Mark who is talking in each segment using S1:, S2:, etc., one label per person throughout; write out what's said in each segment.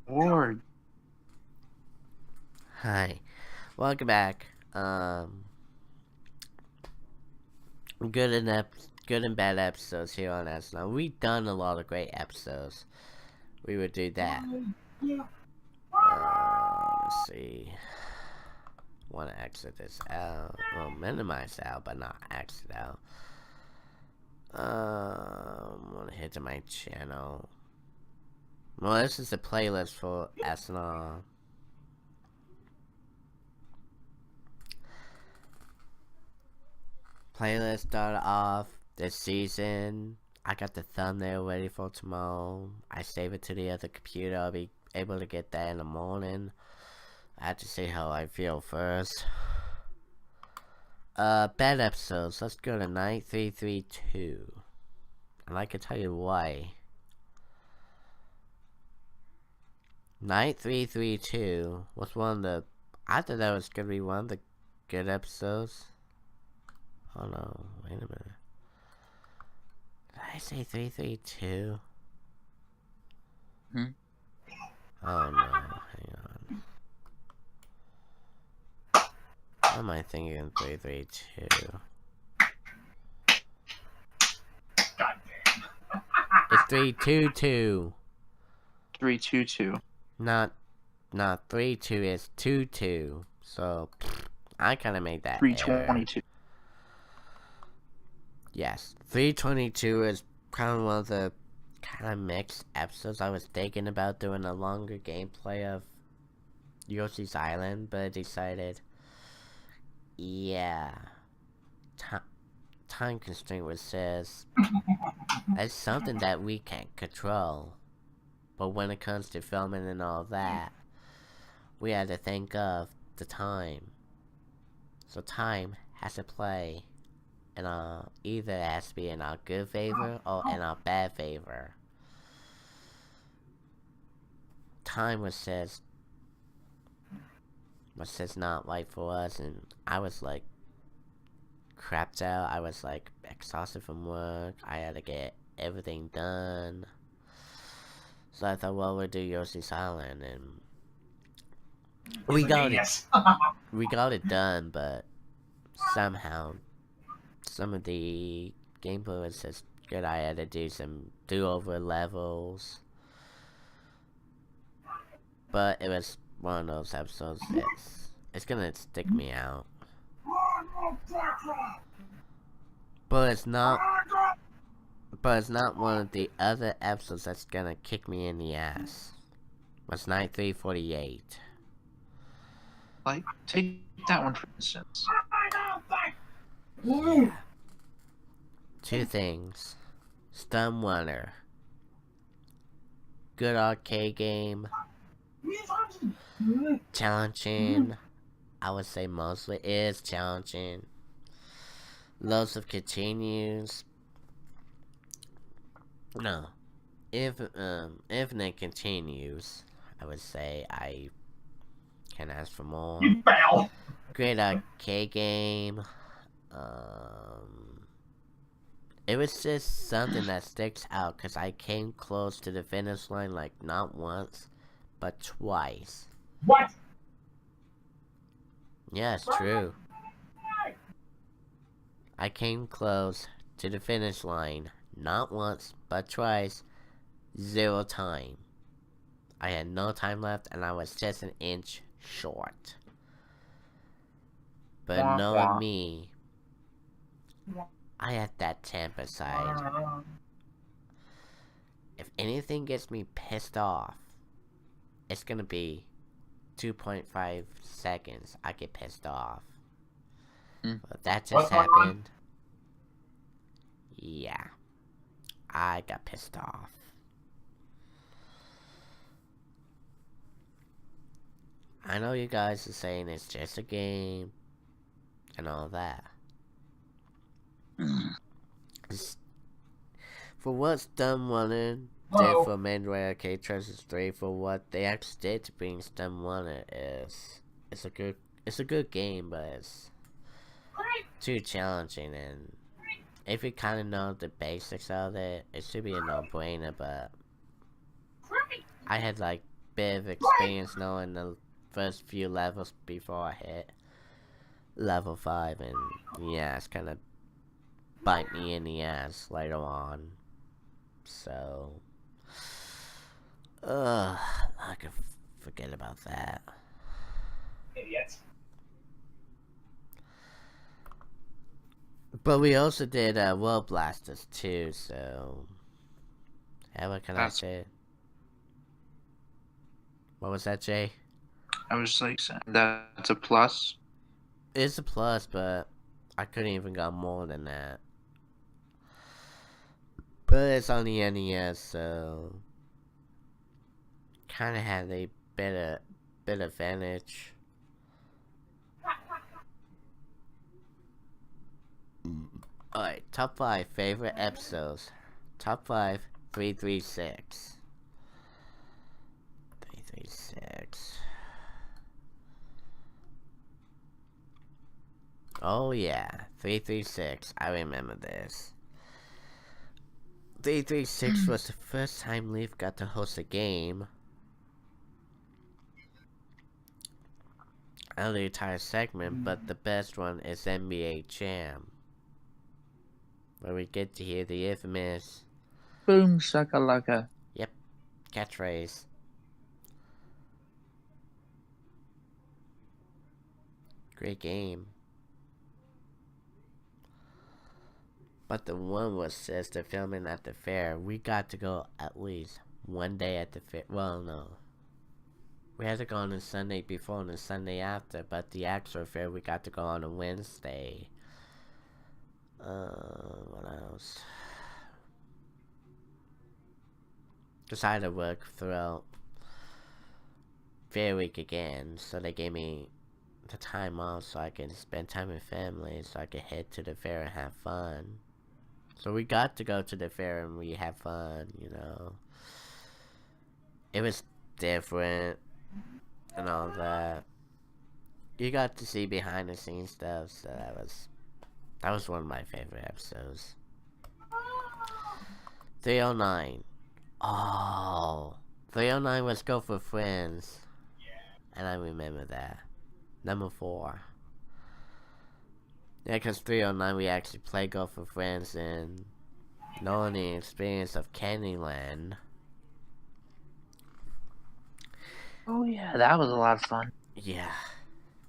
S1: Or
S2: Hi, welcome back. Good and good and bad episodes here on SNR. We've done a lot of great episodes. We would do that. Let's see. Want to exit this out? Well, minimize out, but not exit out. Want to head to my channel. Well, this is the playlist for SNR. Playlist started off this season. I got the thumbnail ready for tomorrow. I save it to the other computer. I'll be able to get that in the morning. I have to see how I feel first. Bad episodes. Let's go to Night 332. And I can tell you why. Night 332 was one of the... I thought that was going to be one of the good episodes. Oh no, wait a minute. Did I say 332?
S1: Hmm?
S2: Oh no, hang on. What am I thinking 332? It's 322.
S1: 322.
S2: Not 32, it's 22. So, I kind of made that error.
S1: 322.
S2: Yes, 322 is kind of one of the kind of mixed episodes. I was thinking about doing a longer gameplay of Yoshi's Island, but I decided, yeah, time constraint which says it's something that we can't control. But when it comes to filming and all that, we had to think of the time. So time has to play in our, either it has to be in our good favor or in our bad favor. Time was says not right for us, and I was like crapped out. I was like exhausted from work. I had to get everything done. So I thought, well, we'll do Yoshi's Island, and we got it done, but somehow some of the gameplay was just good. I had to do some do-over levels, but it was one of those episodes it's gonna stick me out. But it's not one of the other episodes that's gonna kick me in the ass. It's Night 348.
S1: Like, take that one for instance.
S2: Yeah. Two things. Stun Runner. Good arcade game. Challenging. I would say mostly is challenging. Loads of continues. No. Infinite continues. I would say I can ask for more. Great arcade game. It was just something that sticks out because I came close to the finish line like not once, but twice.
S3: What?
S2: Yeah, it's true. I came close to the finish line not once, but twice. 0 time. I had no time left and I was just an inch short. But knowing me, I had that temper side. If anything gets me pissed off, it's gonna be 2.5 seconds I get pissed off. But that just happened. Yeah. I got pissed off. I know you guys are saying it's just a game and all that. For what's Stun Runner did for Mandalay Arcade Treasures 3, for what they actually did to bring Stun Runner is it's a good game, but it's too challenging, and if you kind of know the basics of it, it should be a no-brainer, but I had like bit of experience knowing the first few levels before I hit level 5, and yeah, it's gonna bite me in the ass later on. So, I can forget about that.
S3: Idiots.
S2: But we also did World Blasters too, so what can I say? What was that, Jay?
S1: I was like saying that's a plus.
S2: It's a plus, but I couldn't even got more than that. But it's on the NES, so kind of had a bit advantage. Alright, top 5 favorite episodes. Top 5, 336. 336. Oh yeah, 336. I remember this. 336 was the first time Leaf got to host a game. Out of the entire segment, but the best one is NBA Jam, where we get to hear the infamous
S1: Boom shakalaka.
S2: Yep, catchphrase. Great game. But the one was just the filming at the fair. We got to go at least one day at the fair. Well, no. We had to go on the Sunday before and the Sunday after, but the actual fair we got to go on a Wednesday. What else? Just I had to work throughout fair week again, so they gave me the time off so I can spend time with family, so I could head to the fair and have fun. So we got to go to the fair and we had fun, you know. It was different and all that. You got to see behind the scenes stuff, so that was one of my favorite episodes. 309. Oh, 309 was Go for Friends. And I remember that. Number 4. Yeah, because 309 we actually played Go for Friends and knowing the experience of Candyland.
S1: Oh yeah, that was a lot of fun.
S2: Yeah.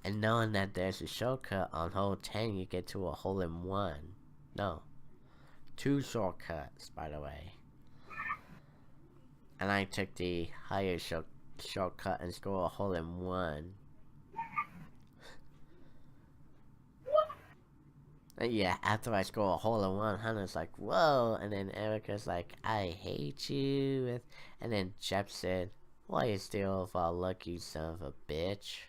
S2: And knowing that there's a shortcut on hole 10, you get to a hole in 1. No. 2 shortcuts, by the way. And I took the higher shortcut and scored a hole in 1. And yeah, after I score a hole in 1, Hannah's like, whoa. And then Erica's like, I hate you. And then Jeff said, why you steal if I lucky, you son of a bitch?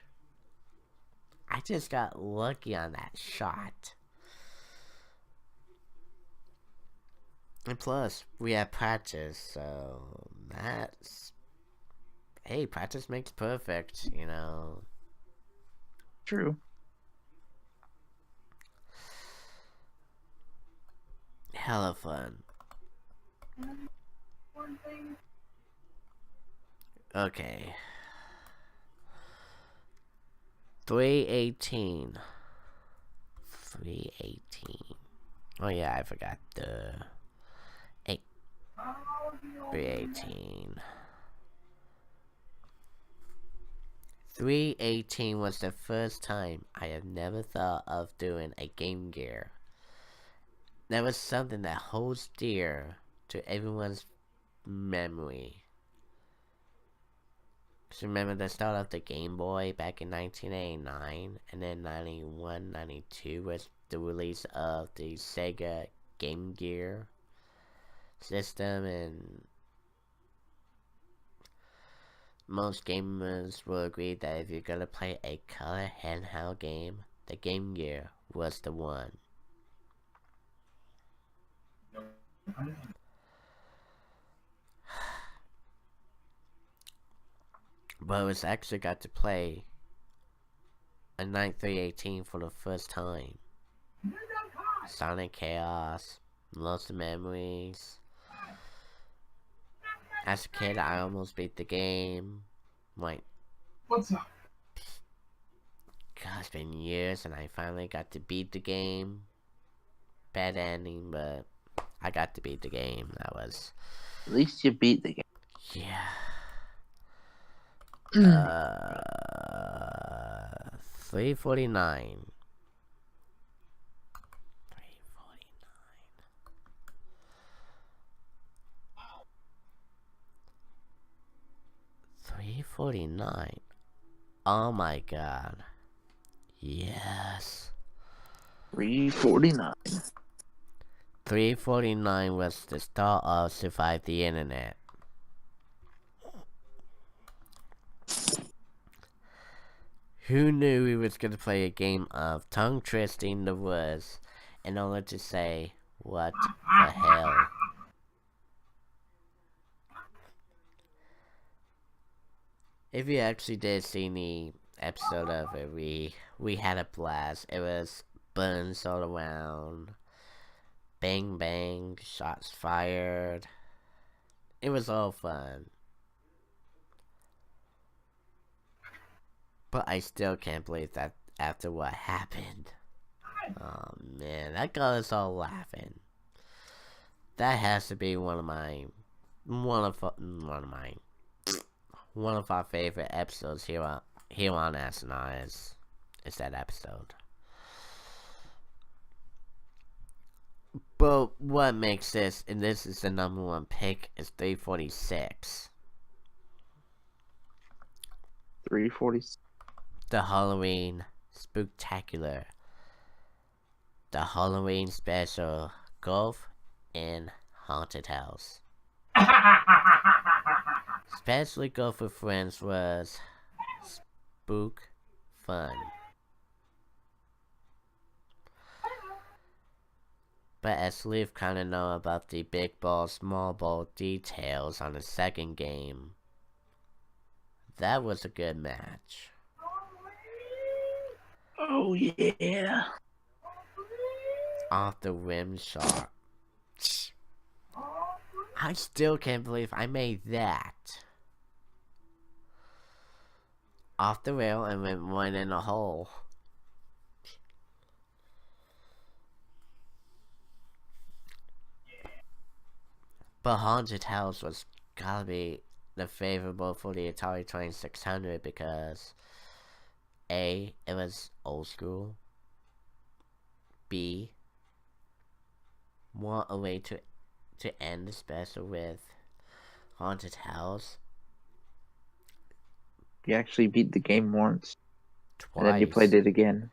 S2: I just got lucky on that shot. And plus, we had practice, so that's... Hey, practice makes perfect, you know.
S1: True.
S2: Hella fun. Okay. 318. 318. Oh yeah, I forgot the 318. 318 was the first time I have never thought of doing a Game Gear. That was something that holds dear to everyone's memory. So remember the start of the Game Boy back in 1989, and then 91, 92 was the release of the Sega Game Gear system, and most gamers will agree that if you're gonna play a color handheld game, the Game Gear was the one. But it was actually got to play a Night 318 for the first time. Sonic Chaos, lots of memories. As a kid, I almost beat the game. Like,
S3: What's up?
S2: God, it's been years, and I finally got to beat the game. Bad ending, but I got to beat the game. That was,
S1: At least you beat the game.
S2: yeah. 349. 349. Oh my god. Yes.
S1: 349.
S2: 349 was the start of Survive the Internet. Who knew we was gonna play a game of tongue twisting the words in order to say, what the hell? If you actually did see the episode of it, we had a blast. It was burns all around. Bang bang, shots fired. It was all fun. But I still can't believe that after what happened. Oh man, that got us all laughing. That has to be one of our favorite episodes here on SNR is that episode. But what makes this, and this is the number one pick, is 346.
S1: 346.
S2: The Halloween Spooktacular. The Halloween special Golf in Haunted House. Especially Golf with Friends was spook fun. But as Leaf kinda know about the big ball, small ball details on the second game, that was a good match.
S1: Oh yeah.
S2: Off the rim shot. I still can't believe I made that. Off the rail and went one in a hole. But Haunted House was gotta be the favorable for the Atari 2600 because A, it was old school. B, want a way to end the special with Haunted House.
S1: You actually beat the game once.
S2: Twice.
S1: And then you played it again.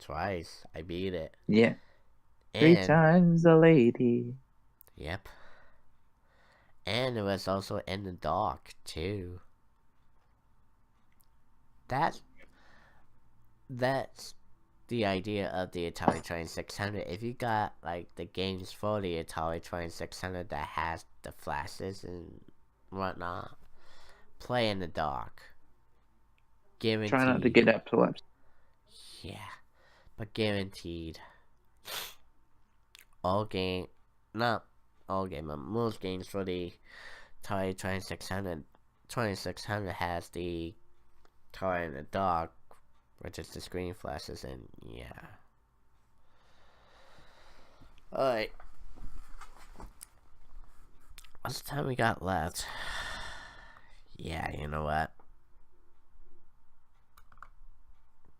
S2: Twice. I beat it.
S1: Yeah.
S2: And,
S1: 3 times a lady.
S2: Yep. And it was also in the dark too. That's the idea of the Atari 2600. If you got like the games for the Atari 2600 that has the flashes and whatnot, play in the dark. Guaranteed.
S1: Try not to get epilepsy.
S2: Yeah, but guaranteed. All game, not all game, but most games for the Atari 2600 has the Atari in the dark, which is the screen flashes, and yeah. Alright. What's the time we got left? Yeah, you know what?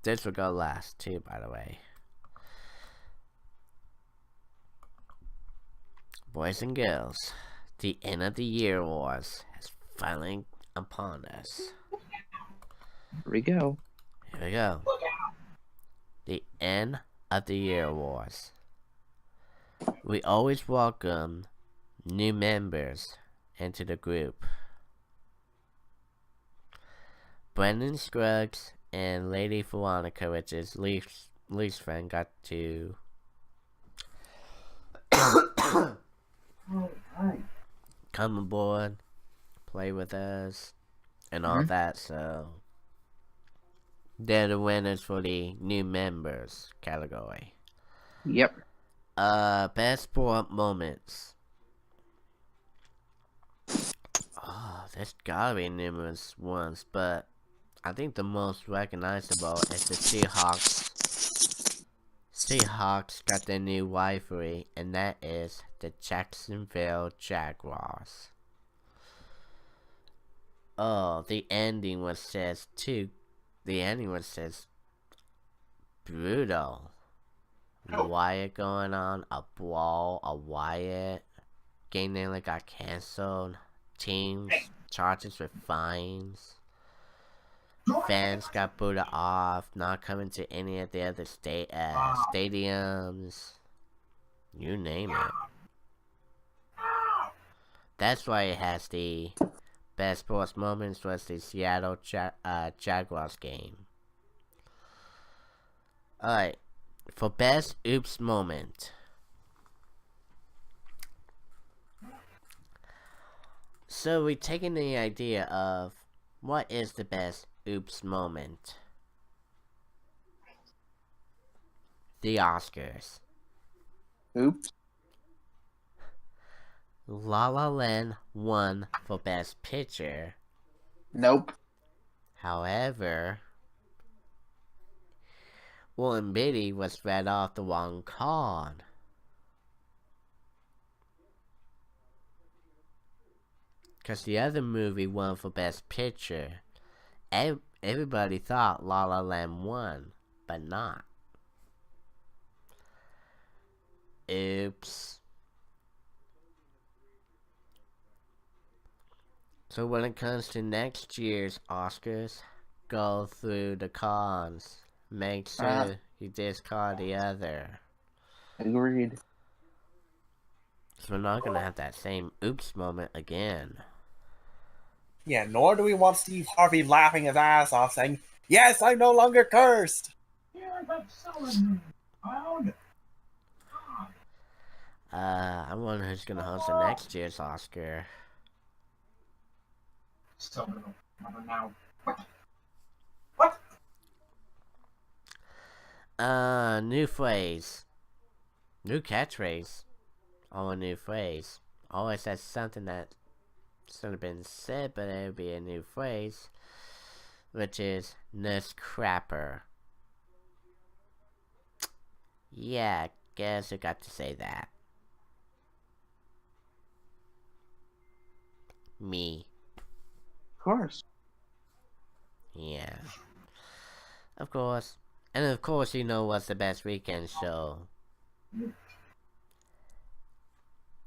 S2: This will go last too, by the way. Boys and girls, the end of the year wars has finally upon us.
S1: Here we go.
S2: Here we go. The end of the year wars. We always welcome new members into the group. Brendan Scruggs and Lady Veronica, which is Leaf's friend, got to come aboard, play with us, and all that, so they're the winners for the new members category.
S1: Yep.
S2: Best sport moments. Oh, there's gotta be numerous ones, but I think the most recognizable is the Seahawks. Seahawks got their new rivalry, and that is the Jacksonville Jaguars. Oh, the ending was just brutal. Riot going on, a brawl, a riot. Game nearly got cancelled. Teams charges with fines. Fans got booted off, not coming to any of the other stadiums. You name it. That's why it has the best sports moments was the Seattle Jaguars game. Alright, for best oops moment. So we're taking the idea of what is the best oops moment. The Oscars.
S1: Oops.
S2: La La Land won for best picture.
S1: Nope.
S2: However, Warren Beatty was read off the wrong card. Because the other movie won for best picture. Everybody thought La La Land won, but not. Oops. So when it comes to next year's Oscars, go through the cons. Make sure you discard the other.
S1: Agreed.
S2: So we're not gonna have that same oops moment again.
S4: Yeah, nor do we want Steve Harvey laughing his ass off saying, "Yes, I'm no longer cursed."
S3: Yeah, that's selling around.
S2: I wonder who's gonna host the next year's Oscar.
S3: Still don't know now. What?
S2: New phrase. New catchphrase. Oh, a new phrase. Always has something that should have been said, but it would be a new phrase. Which is Nurse Crapper. Yeah, guess who got to say that? Me.
S1: Of course.
S2: Yeah. Of course. And of course you know what's the best weekend show.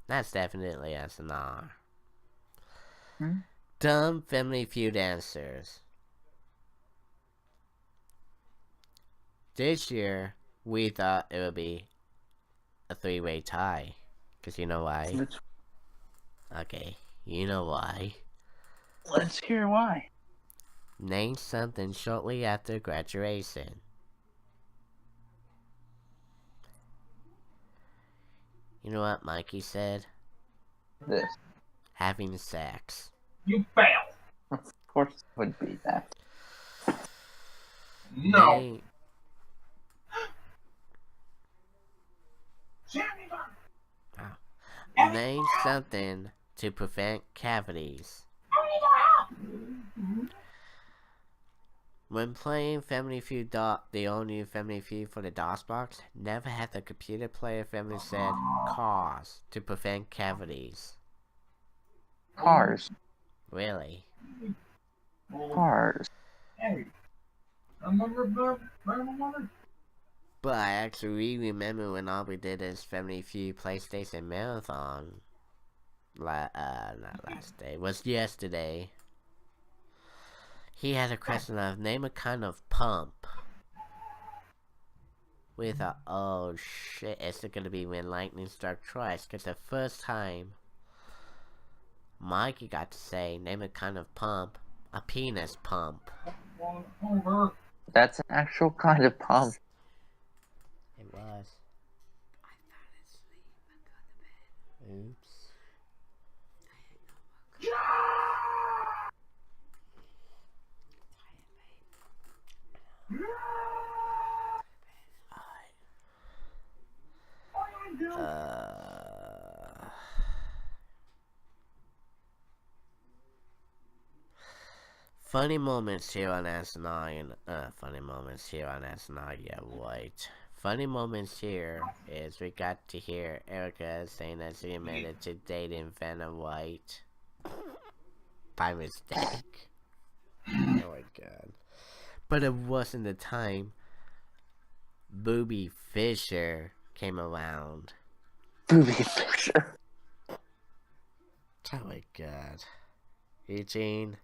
S2: That's definitely SNR. Dumb Family Feud answers. This year, we thought it would be a three-way tie. Because you know why? Okay, you know why.
S1: Let's hear why.
S2: Name something shortly after graduation. You know what Mikey said?
S1: This.
S2: Having sex.
S3: You fail.
S1: Of course it would be that.
S3: No.
S2: Name something to prevent cavities. When playing Family Feud, the all-new Family Feud for the DOSBox, never had the computer player family said cars to prevent cavities.
S1: Cars.
S2: Really?
S1: Cars.
S3: Hey, remember?
S2: But I actually remember when all we did is Family Feud PlayStation Marathon. Not last day. Was yesterday. He had a question of name a kind of pump. We thought, oh shit, is it gonna be when lightning struck twice? Cause the first time Mikey got to say name a kind of pump, a penis pump.
S1: That's an actual kind of pump.
S2: It was. I fell asleep and got to bed. Oops. Funny moments here on SNR, funny moments here on SNR, yeah, right. Funny moments here is we got to hear Erica saying that she admitted to dating Venom White by mistake. Oh my god. But it wasn't the time Booby Fisher came around.
S5: Booby Fisher.
S2: Oh my god. Eugene,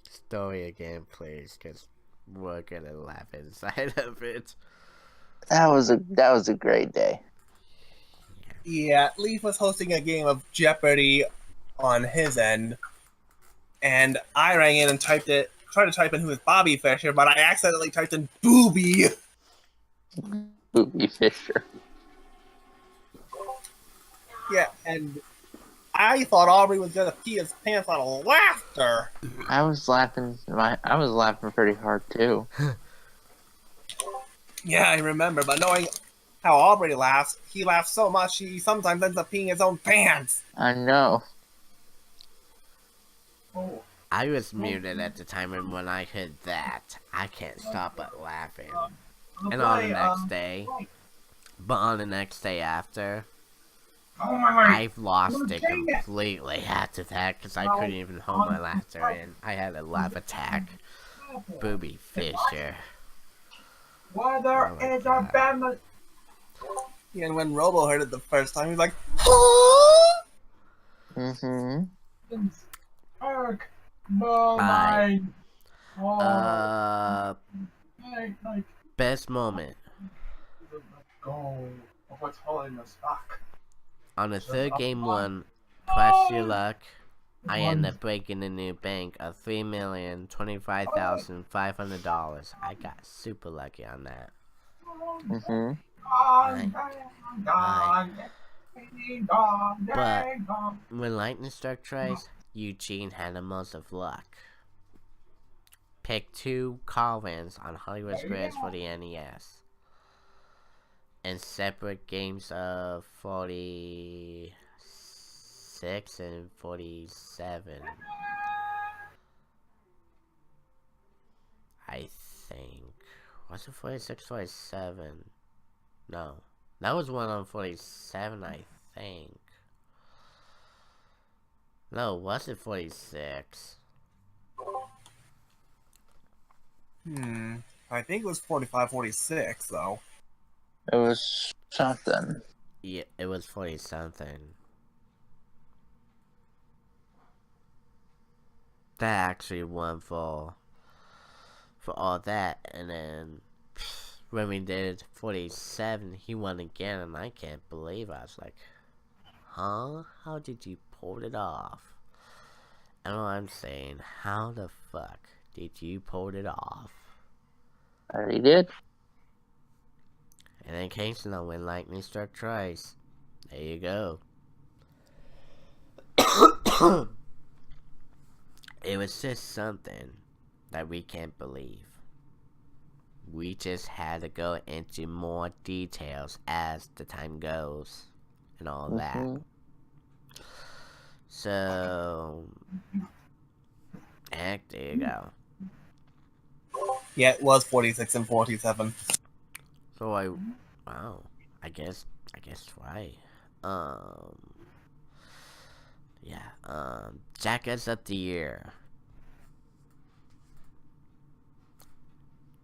S2: story again, please, because we're gonna laugh inside of it.
S5: That was a great day.
S4: Yeah, Leaf was hosting a game of Jeopardy on his end, and I rang in and tried to type in who is Bobby Fischer, but I accidentally typed in Booby.
S5: Booby Fisher.
S4: Yeah, and I thought Aubrey was gonna pee his pants out of laughter.
S5: I was laughing pretty hard too.
S4: Yeah, I remember, but knowing how Aubrey laughs, he laughs so much he sometimes ends up peeing his own pants.
S5: I know.
S3: Oh,
S2: I was muted at the time, and when I heard that, I can't stop but laughing. And on the next day, but on the next day after,
S3: oh my
S2: I've lost it completely after that, because I couldn't even hold my laughter in. I had a laugh attack. Booby Fisher.
S3: Why there
S2: Oh my
S3: is
S2: God.
S3: a family?
S4: Yeah, and when Robo heard it the first time, he was like, huh?
S5: Mm-hmm.
S3: Ark. Oh my. Oh, like,
S2: Best moment.
S3: go of what's holding us back.
S2: On the third game one, press your luck, I end up breaking a new bank of $3,025,500. I got super lucky on that.
S5: Mm-hmm.
S2: But when lightning struck twice, Eugene had the most of luck. Pick 2 car wins on Hollywood Squares for the NES. And separate games of 46 and 47. I think. Was it 46, 47? No. That was one on 47, I think. No, was it 46?
S4: I think it was 45, 46, though.
S5: It was something.
S2: Yeah, it was 40 something. That actually won for all that, and then when we did 47, he won again, and I can't believe I was like, huh? How did you pull it off? I know what I'm saying. How the fuck did you pull it off?
S5: I already did.
S2: And then Kingston when lightning struck twice. There you go. It was just something that we can't believe. We just had to go into more details as the time goes and all that.
S5: Mhm.
S2: So, heck, there you go.
S4: Yeah, it was 46 and 47.
S2: So wow, I guess right. Jackets of the Year.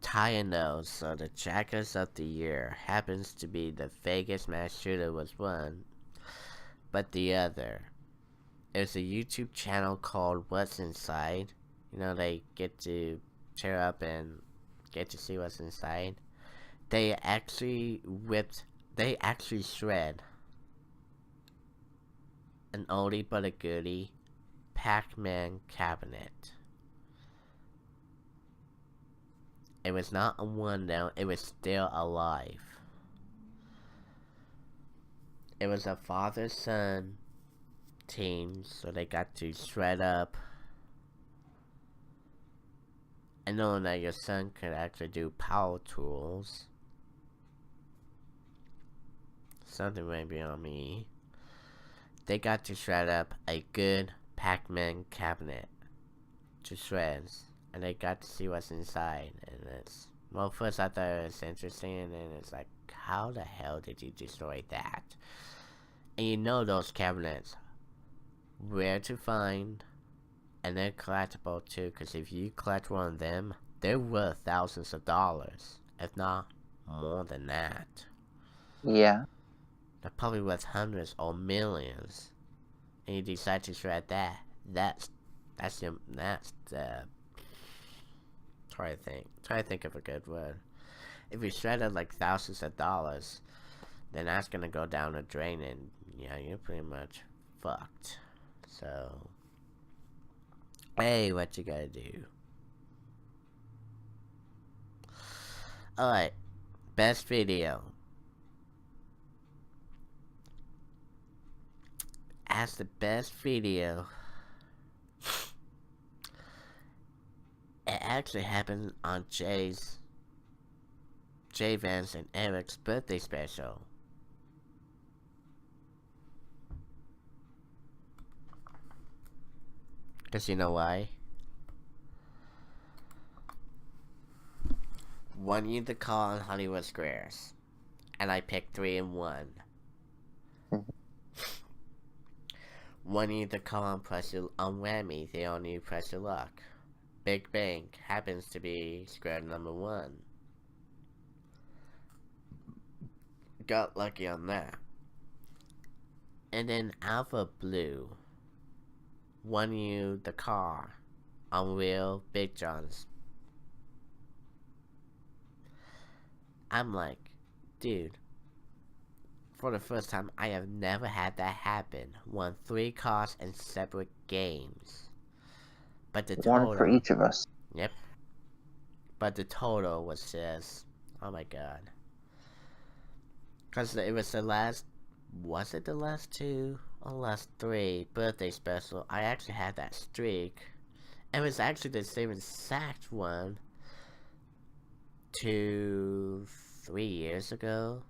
S2: Tying those, so the Jackets of the Year happens to be the Vegas mass shooter was one, but the other. There's a YouTube channel called What's Inside. You know, they get to tear up and get to see what's inside. They actually shred an oldie but a goodie Pac-Man cabinet. It was not a one down, it was still alive. It was a father-son team, so they got to shred up. And knowing that your son could actually do power tools. Something maybe on me. They got to shred up a good Pac-Man cabinet. to shreds, and they got to see what's inside. And it's, well, first I thought it was interesting, and then it's like, how the hell did you destroy that? And you know those cabinets, rare to find, and they're collectible too, because if you collect one of them, they're worth thousands of dollars, if not more than that.
S5: Yeah.
S2: They're probably worth hundreds or millions, and you decide to shred that. That's try to think of a good word. If you shredded like thousands of dollars, then that's gonna go down the drain, and yeah, you're pretty much fucked. So, hey, what you gotta do? Alright, best video. As the best video, it actually happened on Jay Vance and Eric's birthday special. Cause you know why? One you the call on Hollywood Squares, and I picked 3 and 1. One you the call on on Whammy, the all new Press Your Luck. Big Bang happens to be square number 1. Got lucky on that. And then Alpha Blue won you the car on Real Big John's. I'm like, dude, for the first time, I have never had that happen. Won 3 cars in separate games. But the total,
S5: 1 for each of us.
S2: Yep. But the total was just, oh my god. Because it was the last, was it the last 2 or last 3 birthday special? I actually had that streak. It was actually the same exact one 2-3 years ago.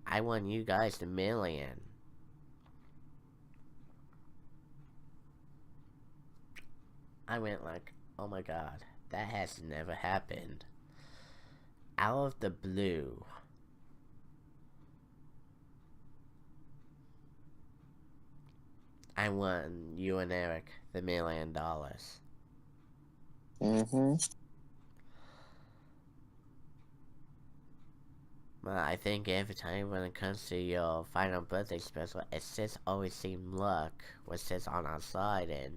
S2: I won you guys the $1 million. I went like, oh my god, that has never happened. Out of the blue. I won you and Eric the $1 million. Well, I think every time when it comes to your final birthday special, it just always seemed luck was just on our side, and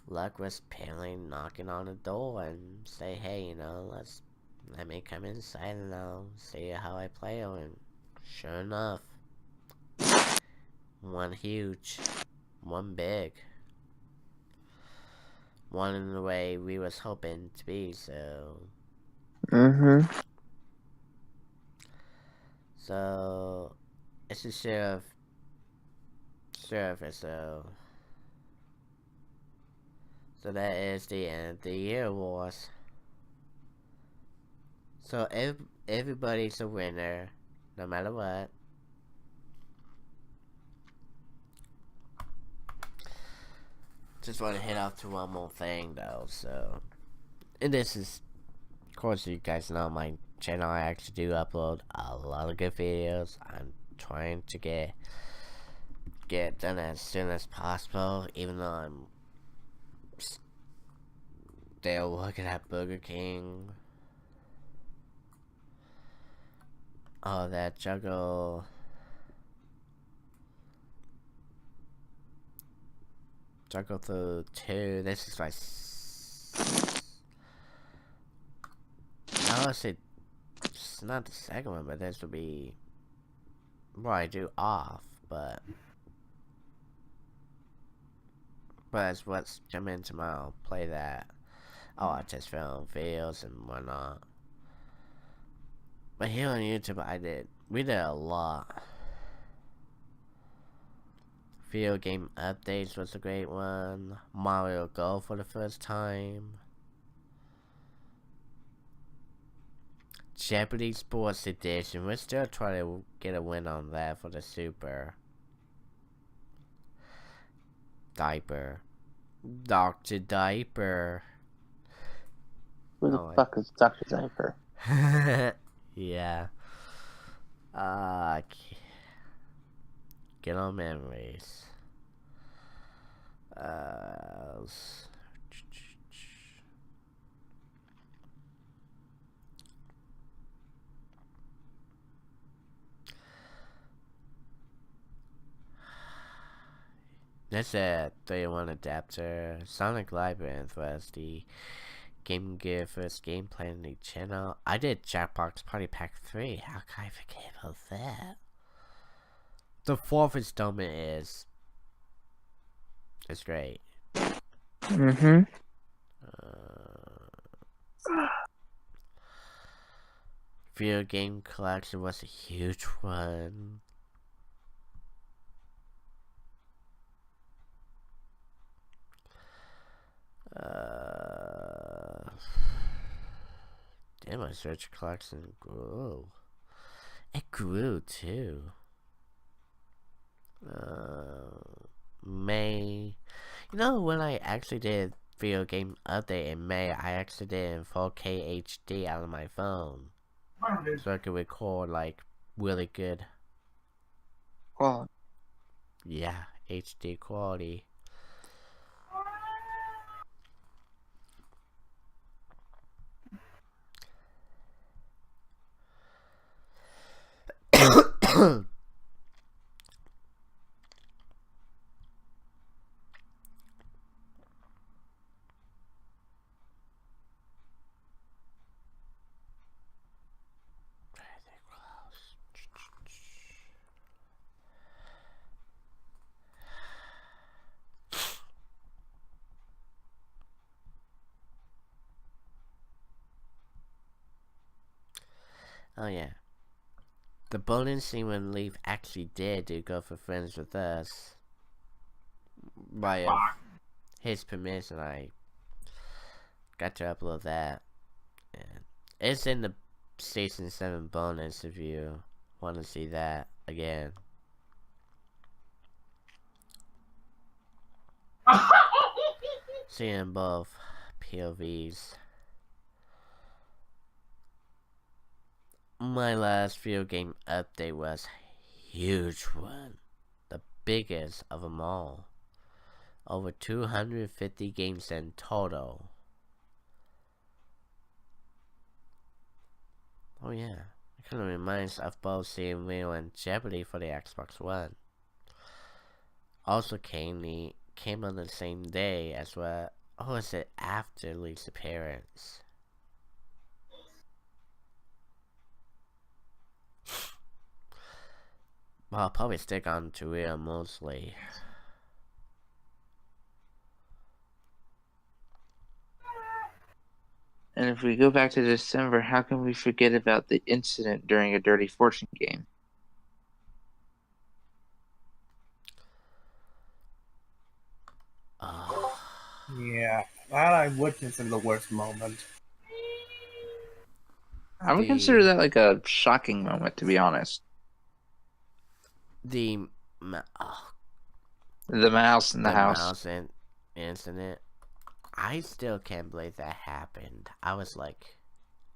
S2: luck was apparently knocking on the door and say, hey, you know, let me come inside and I'll see how I play. And sure enough, one huge, one big, one in the way we was hoping to be. So so it's a sheriff, so that is the end of the year wars. So everybody's a winner, no matter what. Just want to hit off to one more thing though. So, and this is, of course, you guys know my channel. I actually do upload a lot of good videos. I'm trying to get done as soon as possible, even though I'm still working at Burger King. Oh, that Juggle through 2. This is my I would say it's not the second one, but this would be what I do off, but it's what's coming tomorrow. Play that. Oh, I just film videos and whatnot. But here on YouTube, we did a lot. Video game updates was a great one. Mario Go for the first time. Jeopardy Sports Edition. We're still trying to get a win on that for the Super. Diaper. Dr. Diaper.
S5: Who the
S2: Oh,
S5: fuck is Dr. Diaper?
S2: yeah. Get on memories. Uh, That's a 3-in-1 adapter. Sonic Labyrinth was the Game Gear first game played on the channel. I did Jackbox Party Pack 3. How can I forget about that? The fourth installment is... It's great.
S5: Mm-hmm.
S2: Video game collection was a huge one. Damn, my search collection grew. It grew too. May. You know, when I actually did video game update in May, I actually did in 4K HD out of my phone. So I could record like really good.
S5: Well,
S2: Yeah, HD quality. Oh yeah. The bonus scene when Leaf actually did to go for friends with us. By his permission, I got to upload that. And it's in the Station 7 bonus if you want to see that again. Seeing both POVs. My last video game update was a huge one. The biggest of them all. Over 250 games in total. Oh yeah, it kind of reminds of both seeing Rio and Jeopardy for the Xbox One. Also came on the same day as well. Or was it after Lee's appearance? Well, I'll probably stick on to Rio mostly.
S5: and if we go back to December, how can we forget about the incident during a Dirty Fortune game?
S4: Yeah, that I would consider the worst moment.
S5: I would consider that like a shocking moment, to be honest.
S2: The
S5: The mouse in the house.
S2: mouse incident. I still can't believe that happened. I was like,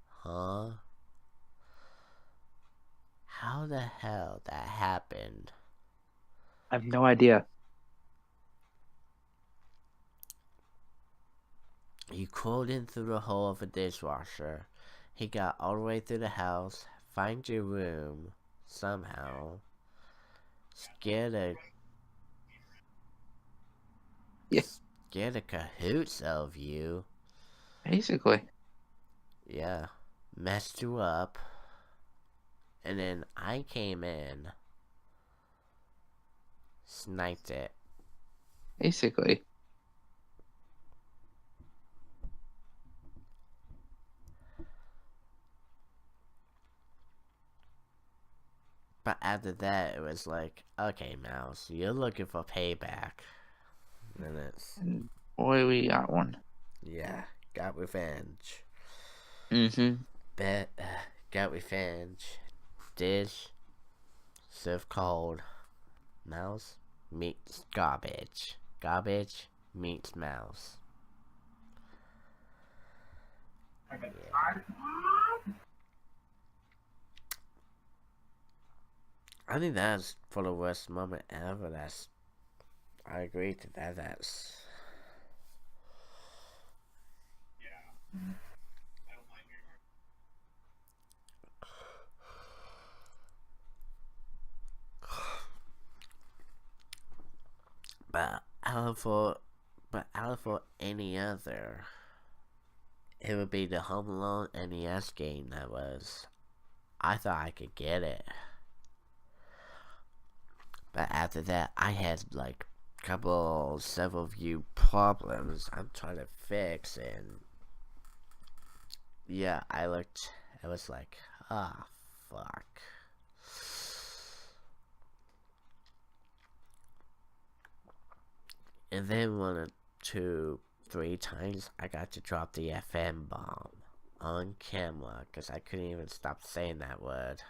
S2: huh? How the hell that happened?
S5: I have no idea.
S2: He crawled in through the hole of a dishwasher. He got all the way through the house, find your room, somehow. Scared the cahoots of you.
S5: Basically.
S2: Yeah. Messed you up. And then I came in. Sniped it.
S5: Basically.
S2: But after that, it was like, okay, Mouse, you're looking for payback. And then it's...
S5: And boy, we got one.
S2: Yeah, got revenge.
S5: Mm-hmm.
S2: Got revenge. Dish. Serve cold. Mouse. Meat. Garbage. Garbage. meets mouse.
S3: Okay.
S2: I think that's for the worst moment ever. I agree to that. But out for any other, it would be the Home Alone NES game that was. I thought I could get it. But after that, I had like several few problems I'm trying to fix, and yeah, I was like, ah, fuck. And then 1 or 2, 3 times, I got to drop the FM bomb on camera because I couldn't even stop saying that word.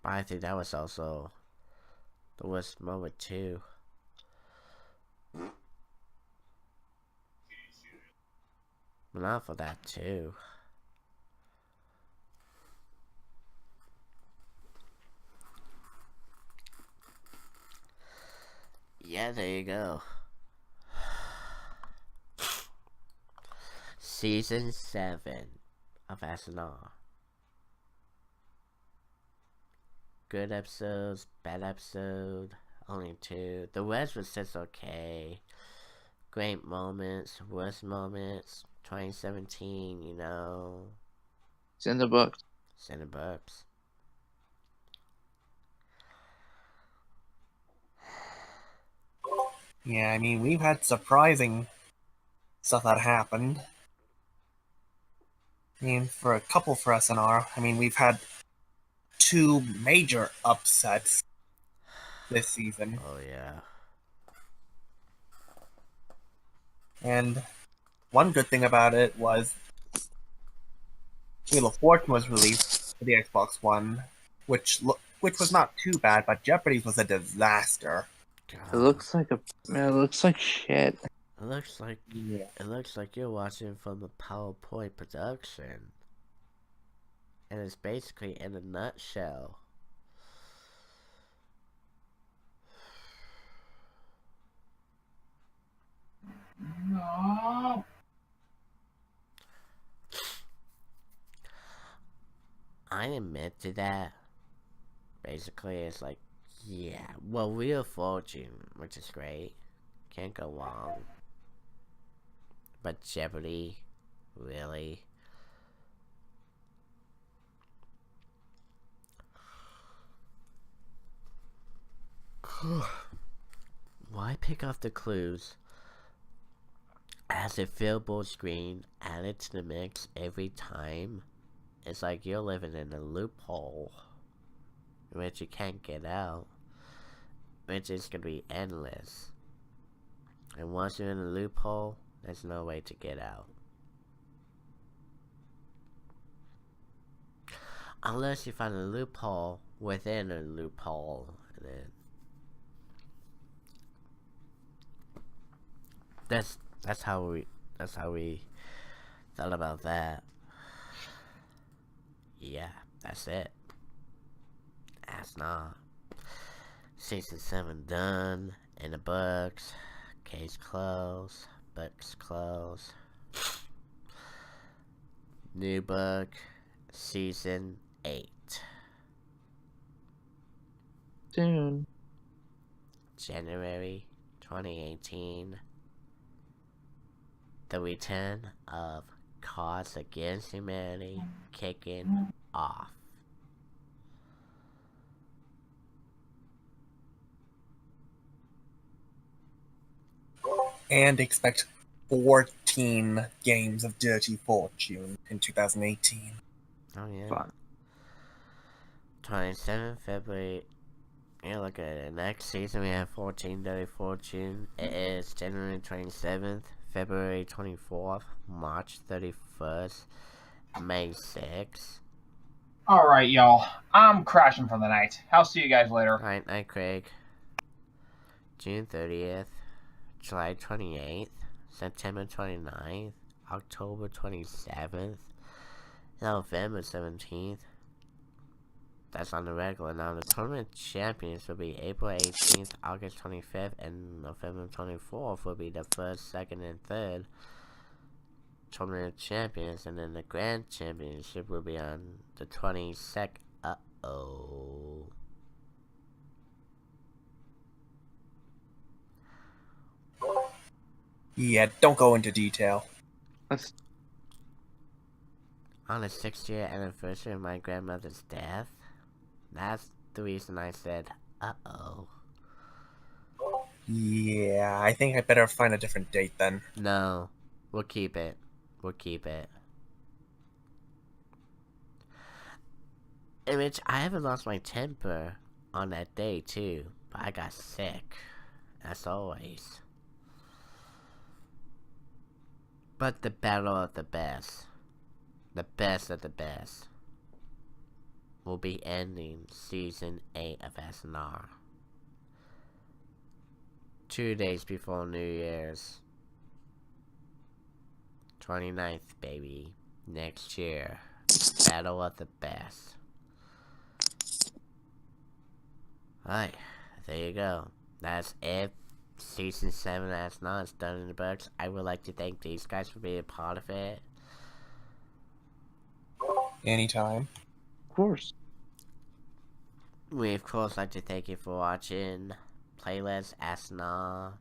S2: But I think that was also the worst moment too. But not for that too. Yeah, there you go. Season 7 of SNR. Good episodes, bad episode, only 2. The rest was just okay. Great moments, worst moments, 2017, you know.
S5: It's in the books.
S2: It's in the books.
S4: Yeah, I mean, we've had surprising stuff that happened. I mean, for a couple for SNR, I mean, we've had 2 major upsets this season.
S2: Oh, yeah.
S4: And one good thing about it was Wheel of Fortune was released for the Xbox One, which was not too bad, but Jeopardy's was a disaster.
S5: It looks like it looks like shit.
S2: It looks like you're watching from a PowerPoint production. And it's basically in a nutshell.
S3: No.
S2: I admit to that. Basically, it's like, yeah, well, Wheel of Fortune, which is great. Can't go wrong. But Jeopardy, really? Why pick off the clues? As a billboard screen added to the mix every time? It's like you're living in a loophole, which you can't get out, which is gonna be endless. And once you're in a loophole, there's no way to get out. Unless you find a loophole within a loophole, and then that's how we thought about that. Yeah, that's it. That's not. Season 7 done. In the books. Case closed. Books closed. New book. Season 8.
S5: Soon.
S2: January 2018. The return of Cards Against Humanity kicking off.
S4: And expect 14 games of Dirty Fortune in 2018.
S2: Oh yeah.
S5: Fuck.
S2: 27th February. Yeah, look at it. Next season we have 14 Dirty Fortune. It is January 27th, February 24th, March 31st, May 6th,
S1: Alright, y'all. I'm crashing for the night. I'll see you guys later.
S2: Alright, night, Craig. June 30th, July 28th, September 29th, October 27th, November 17th. That's on the regular. Now, the tournament champions will be April 18th, August 25th, and November 24th will be the first, second, and third tournament champions. And then the grand championship will be on the 22nd. Uh-oh.
S4: Yeah, don't go into detail.
S5: Let's
S2: On the 6th-year anniversary of my grandmother's death. That's the reason I said, uh-oh.
S4: Yeah, I think I better find a different date then.
S2: No, we'll keep it. We'll keep it. In which I haven't lost my temper on that day too, but I got sick, as always. But the battle of the best of the best, will be ending Season 8 of SNR. 2 days before New Year's. 29th, baby. Next year. Battle of the best. Alright, there you go. That's it. Season 7 SNR is done in the books. I would like to thank these guys for being a part of it.
S4: Anytime.
S5: of course.
S2: We of course like to thank you for watching. Playlist SNR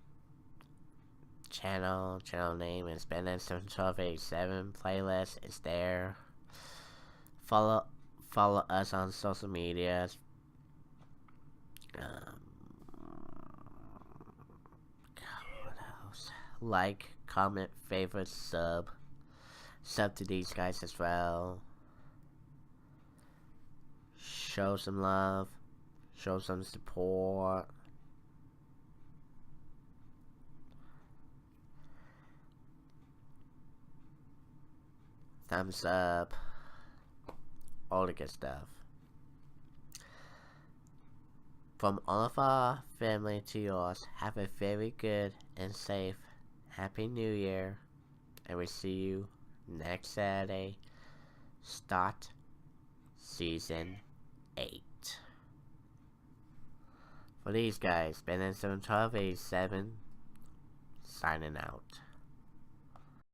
S2: channel name is Ben1287. Playlist is there. Follow us on social medias. What else? Like, comment, favorite, sub to these guys as well. Show some love, show some support. Thumbs up, all the good stuff. From all of our family to yours, have a very good and safe Happy New Year, and we'll see you next Saturday. Start Season 8. For these guys, Ben and 71287 signing out.